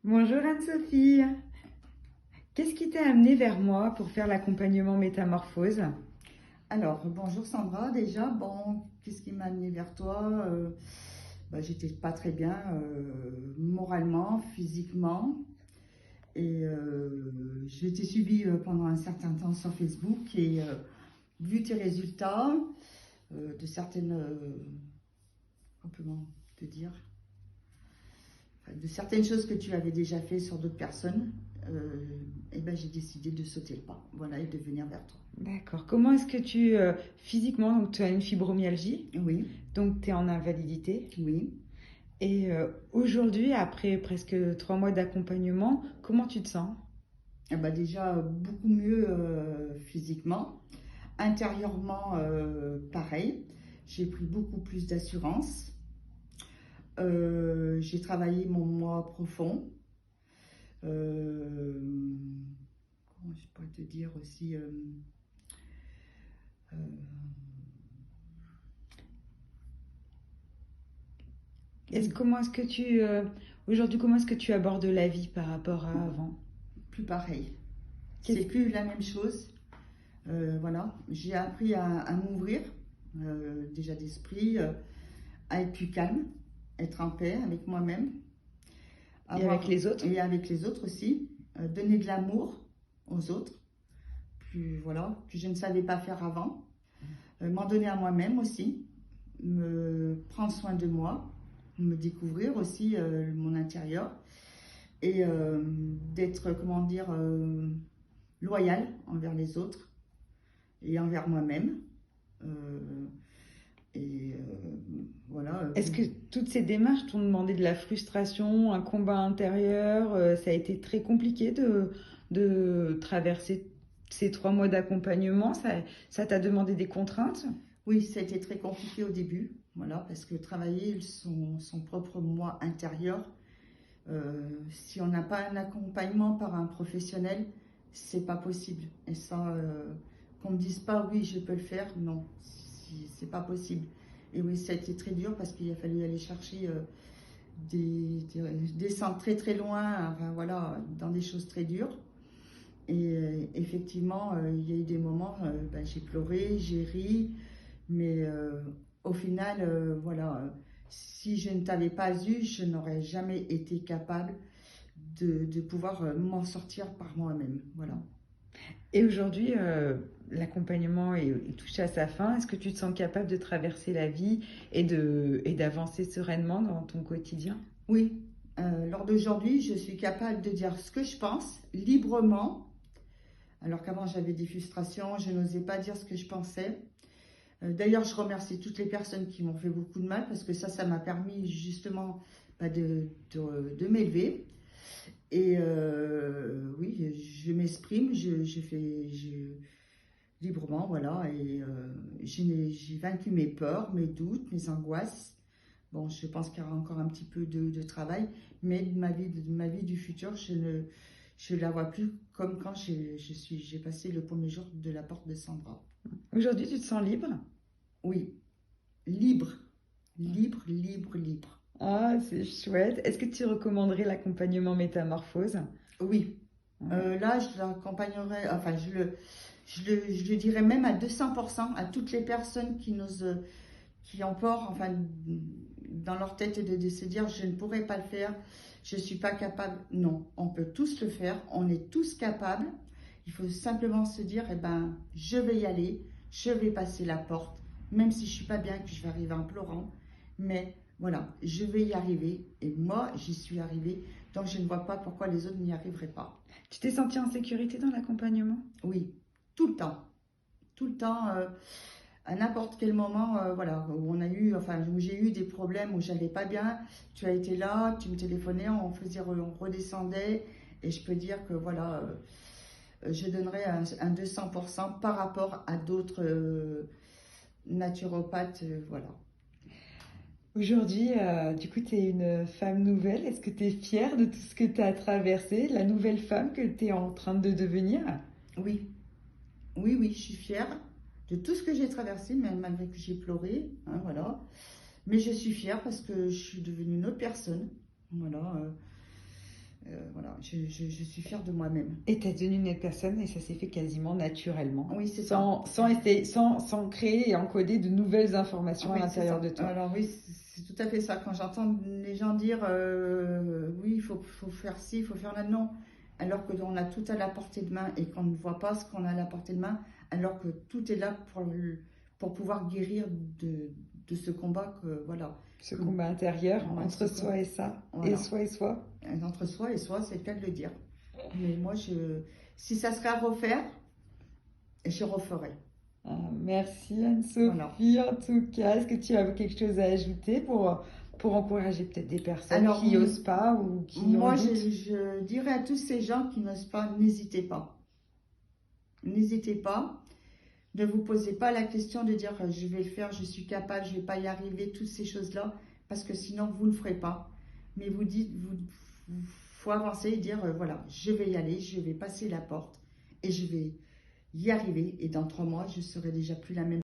Bonjour Anne-Sophie. Qu'est-ce qui t'a amené vers moi pour faire l'accompagnement métamorphose? Alors, bonjour Sandra, déjà, bon, qu'est-ce qui m'a amené vers toi? J'étais pas très bien moralement, physiquement, et j'ai été suivie pendant un certain temps sur Facebook et vu tes résultats de certaines, comment te dire, de certaines choses que tu avais déjà fait sur d'autres personnes, et ben j'ai décidé de sauter le pas, voilà, et de venir vers toi. D'accord. Comment est-ce que physiquement, donc tu as une fibromyalgie, Oui, donc tu es en invalidité. oui. Et aujourd'hui, après presque 3 mois d'accompagnement, comment tu te sens? Déjà beaucoup mieux physiquement. Intérieurement, pareil. J'ai pris beaucoup plus d'assurance. J'ai travaillé mon moi profond. Euh, Comment je pourrais te dire aussi euh, oui, Comment est-ce que aujourd'hui, comment est-ce que tu abordes la vie par rapport à avant? plus pareil. C'est Qu'est-ce- plus la même chose. Voilà, j'ai appris à m'ouvrir, déjà d'esprit, à être plus calme, être en paix avec moi-même, Et avec avoir les autres? et avec les autres aussi, donner de l'amour aux autres, que je ne savais pas faire avant, m'en donner à moi-même aussi, me prendre soin de moi, me découvrir aussi mon intérieur et d'être, comment dire, loyal envers les autres et envers moi-même. Euh, et voilà. Est-ce que toutes ces démarches t'ont demandé de la frustration, un combat intérieur? Ça a été très compliqué de traverser ces 3 mois d'accompagnement. Ça t'a demandé des contraintes? Oui, ça a été très compliqué au début, voilà, parce que travailler son propre moi intérieur, si on n'a pas un accompagnement par un professionnel, c'est pas possible. Et ça, qu'on me dise pas oui, je peux le faire, non, c'est pas possible. Et oui, ça a été très dur parce qu'il a fallu aller chercher descendre très très loin, enfin voilà, dans des choses très dures. Et effectivement, il y a eu des moments, j'ai pleuré, j'ai ri, mais au final, voilà, si je ne t'avais pas eu, je n'aurais jamais été capable de pouvoir m'en sortir par moi-même. Voilà. Et aujourd'hui, l'accompagnement est touché à sa fin. Est-ce que tu te sens capable de traverser la vie et d'avancer sereinement dans ton quotidien? Oui, lors d'aujourd'hui, je suis capable de dire ce que je pense librement, alors qu'avant j'avais des frustrations, je n'osais pas dire ce que je pensais. D'ailleurs, je remercie toutes les personnes qui m'ont fait beaucoup de mal parce que ça m'a permis justement de m'élever. Et oui, je m'exprime, librement, voilà, et j'ai vaincu mes peurs, mes doutes, mes angoisses. Bon, je pense qu'il y aura encore un petit peu de travail, mais de ma vie du futur, je la vois plus comme quand j'ai passé le premier jour de la porte de Sandra. Aujourd'hui, tu te sens libre? Oui, libre, libre, libre, libre. Ah, c'est chouette. Est-ce que tu recommanderais l'accompagnement métamorphose? Oui, Ouais. là, je l'accompagnerai, enfin, je le dirais même à 200% à toutes les personnes qui ont peur, enfin, dans leur tête de se dire je ne pourrais pas le faire, je ne suis pas capable. Non, on peut tous le faire, on est tous capables. Il faut simplement se dire, eh ben, je vais y aller, je vais passer la porte, même si je ne suis pas bien, que je vais arriver en pleurant. Mais voilà, je vais y arriver. Et moi, j'y suis arrivée. Donc, je ne vois pas pourquoi les autres n'y arriveraient pas. Tu t'es sentie en sécurité dans l'accompagnement? Oui, tout le temps. Tout le temps. À n'importe quel moment, voilà, où on a eu, enfin, où j'ai eu des problèmes, où j'allais pas bien, tu as été là, tu me téléphonais, on redescendait, et je peux dire que voilà, je donnerais un 200% par rapport à d'autres naturopathes, voilà. Aujourd'hui, du coup, tu es une femme nouvelle. Est-ce que tu es fière de tout ce que tu as traversé, la nouvelle femme que tu es en train de devenir? Oui, oui, oui, je suis fière de tout ce que j'ai traversé, même malgré que j'ai pleuré, hein, voilà. Mais je suis fière parce que je suis devenue une autre personne, voilà. je suis fière de moi-même. Et tu es devenue une autre personne et ça s'est fait quasiment naturellement. Oui, c'est ça. Sans créer et encoder de nouvelles informations à Oui, c'est l'intérieur ça. de toi. Alors oui, c'est tout à fait ça. Quand j'entends les gens dire oui, faut faire ci, il faut faire là, non. Alors que on a tout à la portée de main et qu'on ne voit pas ce qu'on a à la portée de main, alors que tout est là pour pouvoir guérir de ce combat que voilà. Ce combat intérieur Ouais, entre soi et ça, voilà. et soi et soi. Entre soi et soi, c'est le cas de le dire. Mais moi, si ça serait à refaire, je referais. Ah, merci Anne-Sophie, Voilà. en tout cas. Est-ce que tu as quelque chose à ajouter pour encourager peut-être des personnes Alors, qui n'osent pas ou qui ont moi, le doute? je dirais à tous ces gens qui n'osent pas, n'hésitez pas. N'hésitez pas. Ne vous posez pas la question de dire je vais le faire, je suis capable, je ne vais pas y arriver, toutes ces choses-là, parce que sinon vous ne le ferez pas. Mais vous dites, faut avancer et dire voilà, je vais y aller, je vais passer la porte et je vais y arriver. Et dans 3 mois, je serai déjà plus la même